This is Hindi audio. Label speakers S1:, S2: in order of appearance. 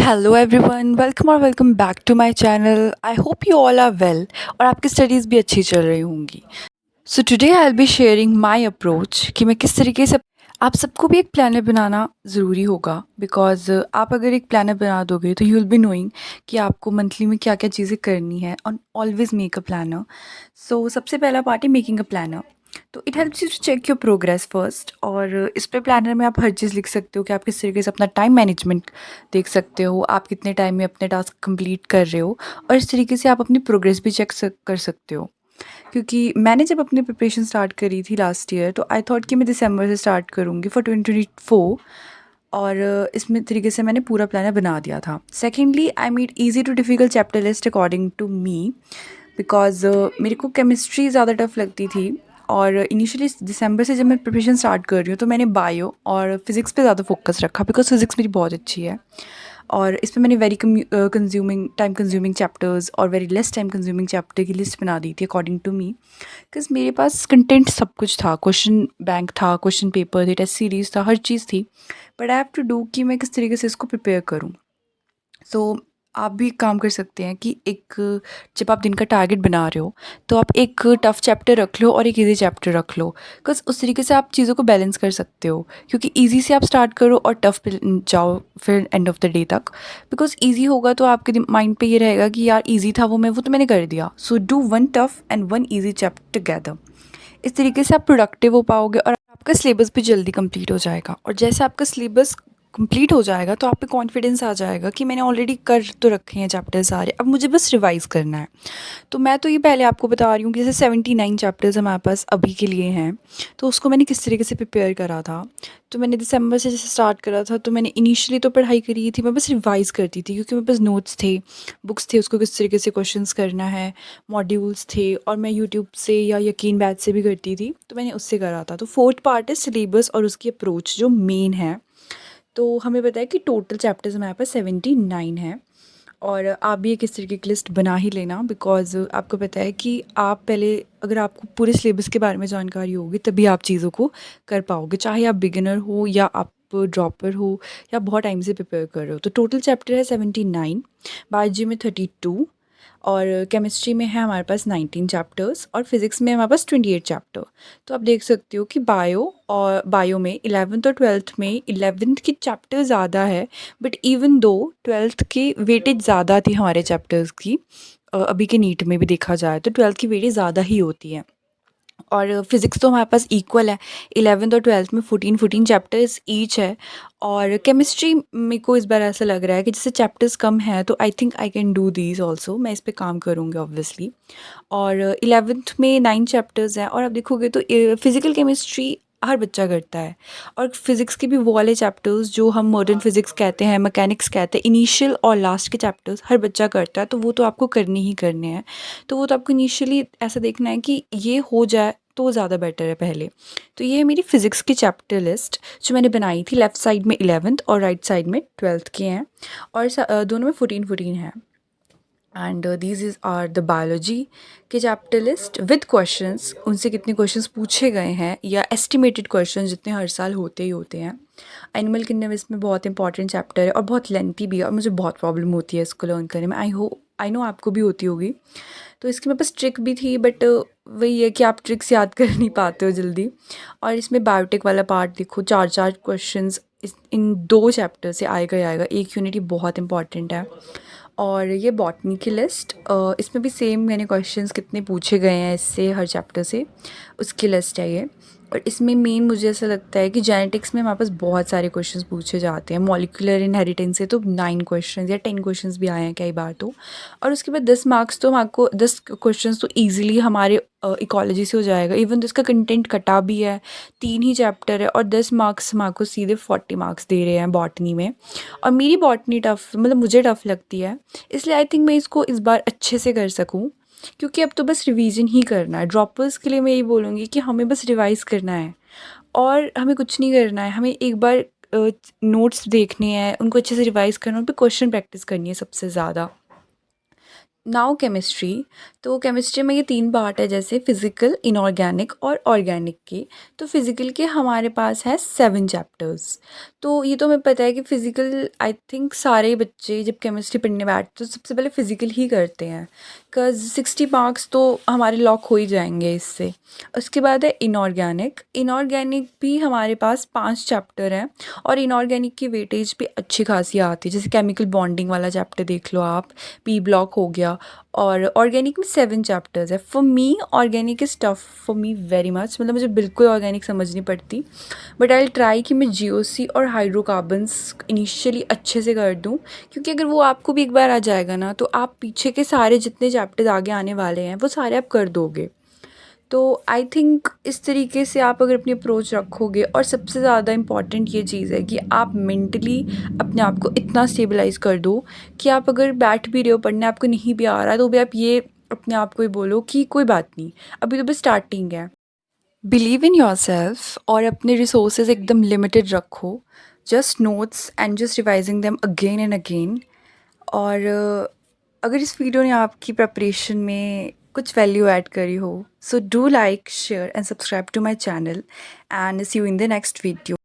S1: हेलो एवरीवन, वेलकम और welcome back to my channel. I hope you all are well और आपकी स्टडीज़ भी अच्छी चल रही होंगी। So today I will be sharing my approach कि मैं किस तरीके से आप सबको भी एक प्लानर बनाना ज़रूरी होगा बिकॉज़ आप अगर एक प्लानर बना दोगे तो यू विल बी नोइंग कि आपको मंथली में क्या क्या चीज़ें करनी है और always make a planner. So सबसे पहला पार्ट है मेकिंग अ प्लानर। तो it helps you to check your progress first, और इस पे प्लानर में आप हर चीज़ लिख सकते हो कि आप किस तरीके से अपना टाइम मैनेजमेंट देख सकते हो, आप कितने टाइम में अपने टास्क कंप्लीट कर रहे हो, और इस तरीके से आप अपनी प्रोग्रेस भी चेक कर सकते हो। क्योंकि मैंने जब अपनी प्रिपरेशन स्टार्ट करी थी लास्ट ईयर, तो आई थॉट कि मैं दिसंबर से स्टार्ट करूँगी फॉर 2024, और इसमें तरीके से मैंने पूरा प्लानर बना दिया था। Secondly, I made easy to difficult chapter list according to me, because मेरे को केमिस्ट्री ज़्यादा टफ लगती थी, और इनिशियली दिसंबर से जब मैं प्रिपरेशन स्टार्ट कर रही हूँ तो मैंने बायो और फिज़िक्स पे ज़्यादा फोकस रखा बिकॉज़ फिज़िक्स मेरी बहुत अच्छी है। और इसमें मैंने very consuming time consuming chapters और very less time consuming chapter की लिस्ट बना दी थी अकॉर्डिंग टू मी, बिकॉज़ मेरे पास कंटेंट सब कुछ था, क्वेश्चन बैंक था, क्वेश्चन पेपर थे, टेस्ट सीरीज़ था, हर चीज़ थी। But I have to do कि मैं किस तरीके से इसको प्रिपेयर करूँ। सो आप भी एक काम कर सकते हैं कि एक, जब आप दिन का टारगेट बना रहे हो तो आप एक टफ़ चैप्टर रख लो और एक इजी चैप्टर रख लो, बिकॉज उस तरीके से आप चीज़ों को बैलेंस कर सकते हो। क्योंकि इजी से आप स्टार्ट करो और टफ़ पे जाओ फिर एंड ऑफ द डे तक, बिकॉज इजी होगा तो आपके माइंड पे ये रहेगा कि यार इजी था वो तो मैंने कर दिया। So do one tough and one easy chapter together. इस तरीके से आप प्रोडक्टिव हो पाओगे और आपका सिलेबस भी जल्दी कंप्लीट हो जाएगा, और जैसे आपका सिलेबस कंप्लीट हो जाएगा तो आप पे कॉन्फिडेंस आ जाएगा कि मैंने ऑलरेडी कर तो रखे हैं चैप्टर सारे, अब मुझे बस रिवाइज़ करना है। तो मैं तो ये पहले आपको बता रही हूँ कि जैसे 79 चैप्टर्स हमारे पास अभी के लिए हैं, तो उसको मैंने किस तरीके से प्रिपेयर करा था। तो मैंने दिसंबर से जैसे स्टार्ट करा था, तो मैंने इनिशियली तो पढ़ाई करी थी, मैं बस रिवाइज़ करती थी क्योंकि मेरे पास नोट्स थे, बुक्स थे, उसको किस तरीके से क्वेश्चंस करना है, मॉड्यूल्स थे, और मैं यूट्यूब से या यकीन बैच से भी करती थी, तो मैंने उससे करा था। तो फोर्थ पार्ट है सिलेबस और उसकी अप्रोच जो मेन है। तो हमें पता है कि टोटल चैप्टर्स हमारे पास 79 हैं, और आप भी एक इस तरीके की लिस्ट बना ही लेना, बिकॉज़ आपको पता है कि आप पहले, अगर आपको पूरे सिलेबस के बारे में जानकारी होगी तभी आप चीज़ों को कर पाओगे, चाहे आप बिगिनर हो या आप ड्रॉपर हो या बहुत टाइम से प्रिपेयर कर रहे हो। तो टोटल चैप्टर है 79, बायोलॉजी में 32, और केमिस्ट्री में है हमारे पास 19 चैप्टर्स, और फिज़िक्स में हमारे पास 28 चैप्टर। तो आप देख सकते हो कि बायो में 11th और 12th में 11th की चैप्टर ज़्यादा है, बट इवन दो 12th की वेटेज ज़्यादा थी हमारे चैप्टर्स की। अभी के नीट में भी देखा जाए तो 12th की वेटेज ज़्यादा ही होती है, और फिज़िक्स तो हमारे पास इक्वल है, 11th और 12th में 14 चैप्टर्स ईच है। और केमिस्ट्री मेरे को इस बार ऐसा लग रहा है कि जैसे चैप्टर्स कम हैं तो I think I can do these also, मैं इस पे काम करूँगी ऑब्वियसली। और 11th में 9 चैप्टर्स हैं, और आप देखोगे तो फिज़िकल केमिस्ट्री हर बच्चा करता है, और फिज़िक्स के भी वो वाले चैप्टर्स जो हम मॉडर्न फिज़िक्स कहते हैं, मैकेनिक्स कहते हैं, इनिशियल और लास्ट के चैप्टर्स हर बच्चा करता है, तो वो तो आपको करने ही करने हैं। तो वो तो आपको इनिशियली ऐसा देखना है कि ये हो जाए तो ज़्यादा बेटर है पहले। तो ये है मेरी फ़िज़िक्स की चैप्टर लिस्ट जो मैंने बनाई थी। लेफ़्ट साइड में 11th और राइट साइड में 12th के हैं, और दोनों में 14 हैं। And these is are the biology के चैप्टर लिस्ट विद क्वेश्चंस, उनसे कितने क्वेश्चंस पूछे गए हैं या एस्टिमेटेड क्वेश्चंस जितने हर साल होते ही होते हैं। एनिमल किंगडम इसमें बहुत इंपॉर्टेंट चैप्टर है और बहुत लेंथी भी है, और मुझे बहुत प्रॉब्लम होती है इसको लर्न करने में। आई नो आपको भी होती होगी। तो इसकी मेरे पास ट्रिक भी थी, बट वही है कि आप ट्रिक्स याद कर नहीं पाते हो जल्दी। और इसमें बायोटेक वाला पार्ट देखो, 4 क्वेश्चंस इन 2 चैप्टर से आएगा ही आएगा, एक यूनिट ही बहुत इंपॉर्टेंट है। और ये बॉटनी की लिस्ट, इसमें भी सेम मैंने क्वेश्चंस कितने पूछे गए हैं इससे हर चैप्टर से, उसकी लिस्ट है ये। और इसमें मेन मुझे ऐसा लगता है कि जेनेटिक्स में हमारे पास बहुत सारे क्वेश्चंस पूछे जाते हैं। मॉलिक्यूलर इनहेरिटेंस से तो 9 क्वेश्चंस या 10 क्वेश्चंस भी आए हैं कई बार तो। और उसके बाद 10 मार्क्स तो आपको 10 क्वेश्चंस तो ईजिली हमारे इकोलॉजी से हो जाएगा, इवन तो इसका कंटेंट कटा भी है, 3 ही चैप्टर है, और 10 मार्क्स हम आपको सीधे 40 मार्क्स दे रहे हैं बॉटनी में। और मेरी बॉटनी टफ़, मतलब मुझे टफ़ लगती है, इसलिए आई थिंक मैं इसको इस बार अच्छे से कर सकूँ, क्योंकि अब तो बस रिवीजन ही करना है। ड्रॉपर्स के लिए मैं यही बोलूँगी कि हमें बस रिवाइज़ करना है, और हमें कुछ नहीं करना है। हमें एक बार नोट्स देखने हैं, उनको अच्छे से रिवाइज़ करना है, उन पे क्वेश्चन प्रैक्टिस करनी है सबसे ज़्यादा। Now chemistry. तो केमिस्ट्री में ये 3 पार्ट है, जैसे फिज़िकल, इनऑर्गेनिक और ऑर्गेनिक के। तो फिज़िकल के हमारे पास है 7 चैप्टर्स। तो ये तो हमें पता है कि फ़िज़िकल आई थिंक सारे बच्चे जब केमिस्ट्री पढ़ने बैठते तो सबसे पहले फ़िज़िकल ही करते हैं, बिकॉज़ 60 मार्क्स तो हमारे लॉक हो ही जाएँगे इससे। उसके बाद है इनऑर्गेनिक। इनऑर्गेनिक भी हमारे पास 5 चैप्टर हैं और इनऑर्गेनिक की वेटेज भी अच्छी खासी आती है, जैसे केमिकल बॉन्डिंग वाला चैप्टर देख लो आप, पी ब्लॉक हो गया। और ऑर्गेनिक में 7 चैप्टर्स है। For me organic is tough for me very much, मतलब मुझे बिल्कुल ऑर्गेनिक समझ नहीं पड़ती, बट आई विल ट्राई कि मैं जीओसी और हाइड्रोकार्बन्स इनिशियली अच्छे से कर दूँ, क्योंकि अगर वो आपको भी एक बार आ जाएगा ना तो आप पीछे के सारे जितने चैप्टर्स आगे आने वाले हैं वो सारे आप कर दोगे। तो आई थिंक इस तरीके से आप अगर अपनी अप्रोच रखोगे, और सबसे ज़्यादा इम्पॉर्टेंट ये चीज़ है कि आप मेंटली अपने आप को इतना स्टेबलाइज़ कर दो कि आप अगर बैठ भी रहे हो पढ़ने, आपको नहीं भी आ रहा तो भी आप ये अपने आप को ही बोलो कि कोई बात नहीं, अभी तो बस स्टार्टिंग है। बिलीव इन योरसेल्फ और अपने रिसोर्सेज एकदम लिमिटेड रखो। Just notes and just revising them again and again. और अगर इस वीडियो ने आपकी प्रिपरेशन में कुछ वैल्यू ऐड करी हो, so do like, share and subscribe to my channel, and see you in the next video.